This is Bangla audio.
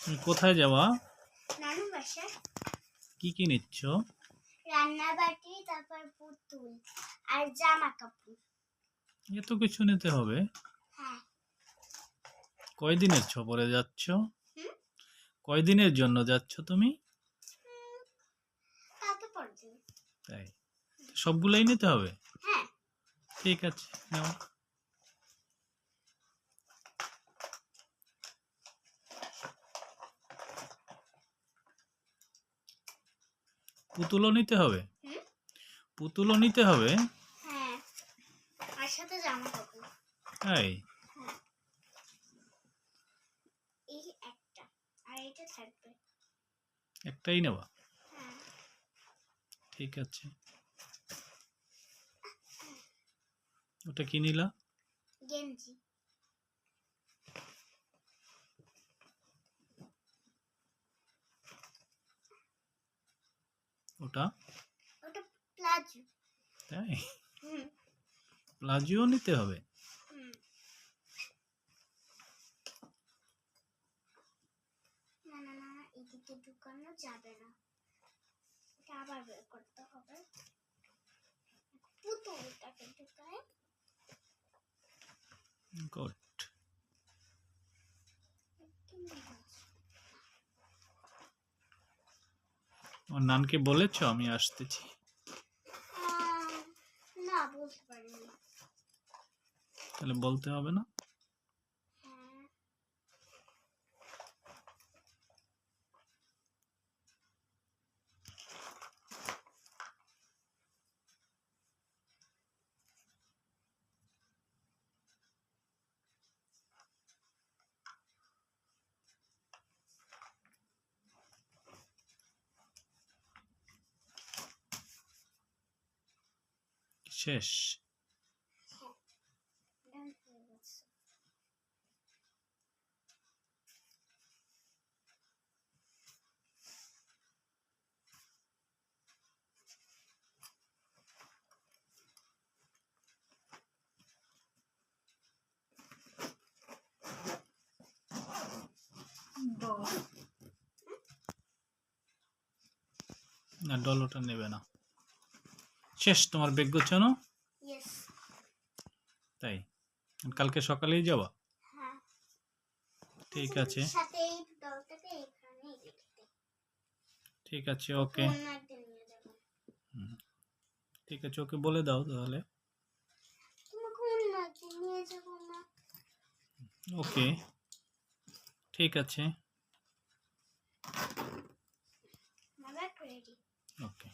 তুমি কোথায় যাওয়া? নানু বাসায়। কি কি নিচ্ছ? রান্না বাটি, তারপর পুতুল আর জামা কাপড়। এত কিছু নিতে হবে? হ্যাঁ। কয়দিনের সফরে যাচ্ছ? হুম? কয়দিনের জন্য যাচ্ছ তুমি? কালকে পরদিন। তাই সবগুলাই নিতে হবে? হ্যাঁ। ঠিক আছে, নাও। পুতুলও নিতে হবে? হুম? পুতুলও নিতে হবে? হ্যাঁ, আর সাথে জামা কাপড়। তাই? হ্যাঁ। এই একটা, আর এটা থাকবে। একটাই নেবা? হ্যাঁ। ঠিক আছে। ওটা কি নিলা? গেঞ্জি। ওটা? ওটা প্লাজো। তাই? হুম। প্লাজিও নিতে হবে? হুম। না না না, এদিকে ঢুকানো যাবে না, এটা আবার বের করতে হবে। পুতুলটাকে ঢুকায়। গুড। ওর নানকে বলেছ আমি আসতেছি? না, বলতে পারিনি। তাহলে বলতে হবে না? হ্যাঁ। শেষ? না, ডলোটা নেবে না। শেষ তোমার ব্যাগ গোছানো? ইয়েস। তাই? কালকে সকালেই যাবা? হ্যাঁ। ঠিক আছে। সাথে এই ডলটাকে এখানে রেখে দে। ঠিক আছে, ওকে। অন্য একদিন নিয়ে যাব। ঠিক আছে, ওকে বলে দাও তাহলে। তোমাকে অন্য একদিন নিয়ে যাব না। ওকে, ঠিক আছে। My bag ready. ওকে।